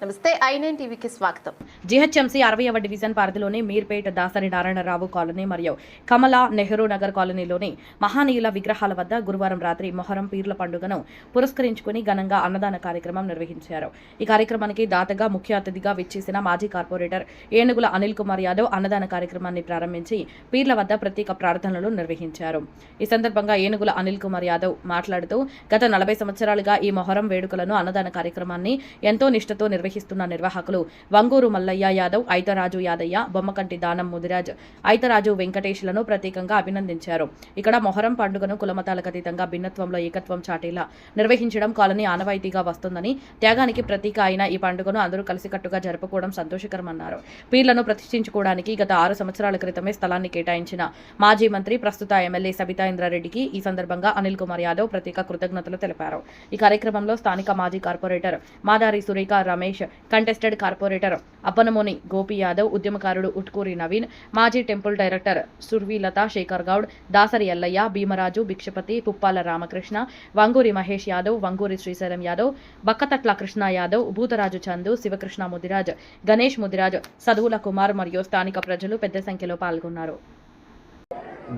నమస్తే I9 టీవీకి స్వాగతం. జీహెచ్ఎంసీ 60వ డివిజన్ పరిధిలోని మీర్పేట్ దాసరి నారాయణరావు కాలనీ మరియు కమలా నెహ్రూ నగర్ కాలనీలోని మహానీయుల విగ్రహాల వద్ద గురువారం రాత్రి మొహరం పీర్ల పండుగను పురస్కరించుకుని ఘనంగా అన్నదాన కార్యక్రమం నిర్వహించారు. ఈ కార్యక్రమానికి దాతగా ముఖ్య అతిథిగా విచ్చేసిన మాజీ కార్పొరేటర్ ఏనుగుల అనిల్ కుమార్ యాదవ్ అన్నదాన కార్యక్రమాన్ని ప్రారంభించి పీర్ల వద్ద ప్రత్యేక ప్రార్థనలు నిర్వహించారు. ఈ సందర్భంగా ఏనుగుల అనిల్ కుమార్ యాదవ్ మాట్లాడుతూ గత 40 సంవత్సరాలుగా ఈ మొహరం వేడుకలను అన్నదాన కార్యక్రమాన్ని ఎంతో నిష్ఠతో నిర్వహిస్తున్న నిర్వాహకులు వంగూరు మల్లయ్య యాదవ్, ఐతరాజు యాదయ్య, బొమ్మకంటి దానం ముదిరాజ్, ఐతరాజు వెంకటేష్లను ప్రత్యేకంగా అభినందించారు. ఇక్కడ మొహరం పండుగను కులమతాలకు అతీతంగా భిన్నత్వంలో ఏకత్వం చాటేలా నిర్వహించడం కాలనీ ఆనవాయితీగా వస్తుందని, త్యాగానికి ప్రతీక అయిన ఈ పండుగను అందరూ కలిసికట్టుగా జరుపుకోవడం సంతోషకరమన్నారు. పీర్లను ప్రతిష్ఠించుకోవడానికి గత 6 సంవత్సరాల క్రితమే స్థలాన్ని కేటాయించిన మాజీ మంత్రి ప్రస్తుత ఎమ్మెల్యే సబితా ఇంద్రారెడ్డికి ఈ సందర్భంగా అనిల్ కుమార్ యాదవ్ ప్రత్యేక కృతజ్ఞతలు తెలిపారు. ఈ కార్యక్రమంలో స్థానిక మాజీ corporator Madari Surekha Ramesh, contested corporator Appanamoni Gopi Yadav, ఉద్యమకారుడు ఉట్కూరి నవీన్, మాజీ టెంపుల్ డైరెక్టర్ సుర్వీలత శేఖర్ గౌడ్, దాసరి ఎల్లయ్య, భీమరాజు, భిక్షపతి, పుప్పాల రామకృష్ణ, వంగూరి మహేష్ యాదవ్, వంగూరి శ్రీశైలం యాదవ్, బక్కతట్ల కృష్ణ యాదవ్, భూతరాజు చందు, శివకృష్ణ ముదిరాజ్, గణేష్ ముదిరాజ్, సదువుల కుమార్ మరియు స్థానిక ప్రజలు పెద్ద సంఖ్యలో పాల్గొన్నారు.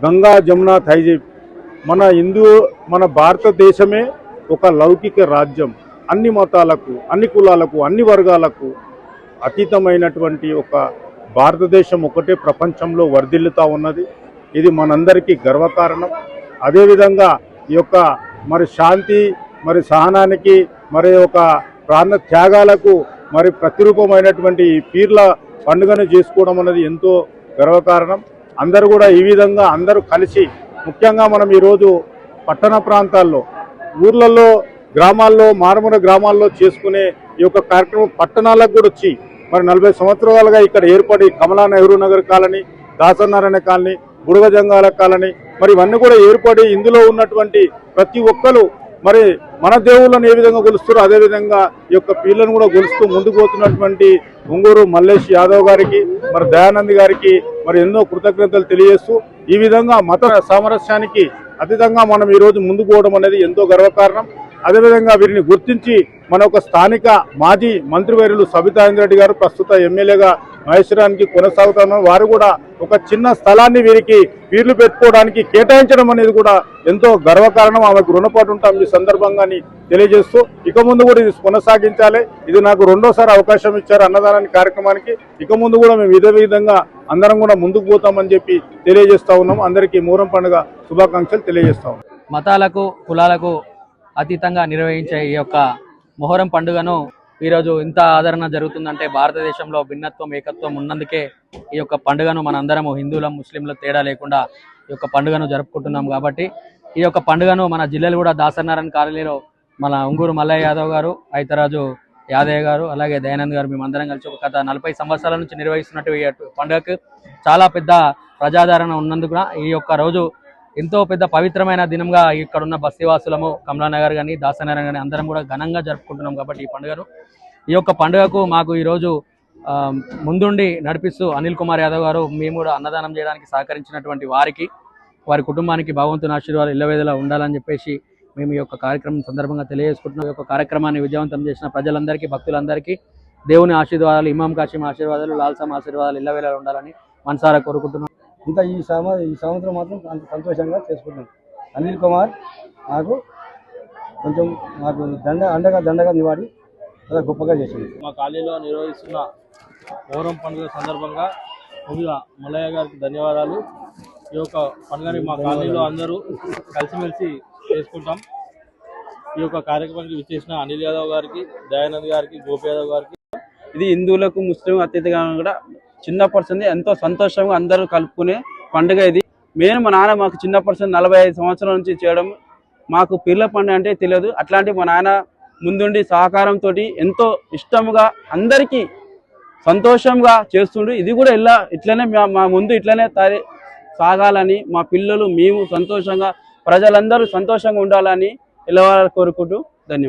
గంగా జమున తైజీబ్ మన భారతదేశమే ఒక లౌకిక రాజ్యం. అన్ని మతాలకు, అన్ని కులాలకు, అన్ని వర్గాలకు అతీతమైనటువంటి ఒక భారతదేశం ఒకటే ప్రపంచంలో వర్ధిల్లుతూ ఉన్నది. ఇది మనందరికీ గర్వకారణం. అదేవిధంగా ఈ యొక్క శాంతి, సహనానికి, ఒక ప్రాణ త్యాగాలకు ప్రతిరూపమైనటువంటి ఈ పీర్ల పండుగను చేసుకోవడం అనేది ఎంతో గర్వకారణం. అందరూ కూడా ఈ విధంగా అందరూ కలిసి, ముఖ్యంగా మనం ఈరోజు పట్టణ ప్రాంతాల్లో, ఊర్లలో, గ్రామాల్లో, మారుమూల గ్రామాల్లో చేసుకునే ఈ యొక్క కార్యక్రమం పట్టణాలకు కూడా వచ్చి 40 సంవత్సరాలుగా ఇక్కడ ఏర్పడి కమలా నెహ్రూ నగర్ కాలనీ, దాసనారాయణ కాలనీ, బుడగ జంగాల కాలనీ ఇవన్నీ కూడా ఏర్పడి ఇందులో ఉన్నటువంటి ప్రతి ఒక్కరు మన దేవుళ్ళని ఏ విధంగా కొలుస్తారో అదేవిధంగా ఈ యొక్క పీర్లను కూడా కొలుస్తూ ముందుకు పోతున్నటువంటి ఉంగూరు మల్లేష్ యాదవ్ గారికి, దయానంద్ గారికి ఎన్నో కృతజ్ఞతలు తెలియజేస్తూ ఈ విధంగా మత సామరస్యానికి అతీతంగా మనం ఈరోజు ముందుకు పోవడం అనేది ఎంతో గర్వకారణం. అదేవిధంగా వీరిని గుర్తించి మన ఒక స్థానిక మాజీ మంత్రివర్యులు సబితా ఇంద్రారెడ్డి గారు ప్రస్తుత ఎమ్మెల్యేగా మహేశ్వరానికి కొనసాగుతున్నారు. వారు కూడా ఒక చిన్న స్థలాన్ని వీరికి పీర్లు పెట్టుకోవడానికి కేటాయించడం అనేది కూడా ఎంతో గర్వకారణం. ఆమెకు రుణపడి ఉంటాం ఈ సందర్భంగాని తెలియజేస్తూ ఇక ముందు కూడా ఇది కొనసాగించాలి. ఇది నాకు 2వ అవకాశం ఇచ్చారు అన్నదానానికి కార్యక్రమానికి. ఇక ముందు కూడా మేము ఇదే విధంగా అందరం కూడా ముందుకు పోతామని చెప్పి తెలియజేస్తా ఉన్నాం. అందరికీ మొహరం పండుగ శుభాకాంక్షలు తెలియజేస్తా ఉన్నాం. మతాలకు, కులాలకు అతీతంగా నిర్వహించే ఈ యొక్క మొహరం పండుగను ఈరోజు ఇంత ఆదరణ జరుగుతుందంటే భారతదేశంలో భిన్నత్వం, ఏకత్వం ఉన్నందుకే ఈ యొక్క పండుగను మనందరము హిందువులం, ముస్లింల తేడా లేకుండా ఈ యొక్క పండుగను జరుపుకుంటున్నాం. కాబట్టి ఈ యొక్క పండుగను మన జిల్లాలో కూడా దాసనారాయణ కాలనీలో మన ఉంగూరు మల్లయ్య యాదవ్ గారు, ఐతరాజు యాదయ్య గారు, అలాగే దయానంద్ గారు మేమందరం కలిసి గత 40 సంవత్సరాల నుంచి నిర్వహిస్తున్నట్టు ఈ పండుగకు చాలా పెద్ద ప్రజాదరణ ఉన్నందుకు ఈ యొక్క రోజు ఎంతో పెద్ద పవిత్రమైన దినంగా ఇక్కడ ఉన్న బస్తీవాసులము, కమలానగర్ కానీ, దాసనారాయణ కానీ అందరం కూడా ఘనంగా జరుపుకుంటున్నాం. కాబట్టి ఈ యొక్క పండుగకు మాకు ఈరోజు ముందుండి నడిపిస్తూ అనిల్ కుమార్ యాదవ్ గారు, మేము కూడా అన్నదానం చేయడానికి సహకరించినటువంటి వారికి, వారి కుటుంబానికి భగవంతుని ఆశీర్వాదాలు ఇళ్ళవేదలా ఉండాలని చెప్పేసి మేము ఈ యొక్క కార్యక్రమం సందర్భంగా తెలియజేసుకుంటున్నాం. ఈ యొక్క కార్యక్రమాన్ని విజయవంతం చేసిన ప్రజలందరికీ, భక్తులందరికీ దేవుని ఆశీర్వాదాలు, ఇమాం కాశీం ఆశీర్వాదాలు, లాల్సమ్ ఆశీర్వాదాలు ఇళ్ళవేళలా ఉండాలని మనసారా కోరుకుంటున్నాం. ఇంకా ఈ సంవత్సరం మాత్రం అంత సంతోషంగా చేసుకుంటాం. అనిల్ కుమార్ మాకు దండగా నివాడి చాలా గొప్పగా చేసింది. మా కాలనీలో నిర్వహిస్తున్న మొహరం పండుగ సందర్భంగా ముందుగా మల్లయ్య గారికి ధన్యవాదాలు. ఈ యొక్క పండుగని మా కాలనీలో అందరూ కలిసిమెలిసి చేసుకుంటాం. ఈ యొక్క కార్యక్రమానికి విచ్చేసిన అనిల్ యాదవ్ గారికి, దయానంద్ గారికి, గోపి యాదవ్ గారికి, ఇది హిందువులకు, ముస్లిం అతీతంగా కూడా చిన్నప్పటి ఎంతో సంతోషంగా అందరూ కలుపుకునే పండుగ ఇది. మా నాన్న మాకు చిన్నప్పటి 45 సంవత్సరాల నుంచి చేయడం, మాకు పీర్ల పండుగ అంటే తెలియదు. అట్లాంటి మా నాన్న ముందుండి సహకారంతో ఎంతో ఇష్టముగా అందరికీ సంతోషంగా చేస్తుండ్రు. ఇది కూడా ఇట్లనే మా ముందు ఇట్లనే సాగాలని, మా పిల్లలు, మేము సంతోషంగా, ప్రజలందరూ సంతోషంగా ఉండాలని ఇలా కోరుకుంటూ ధన్యవాదాలు.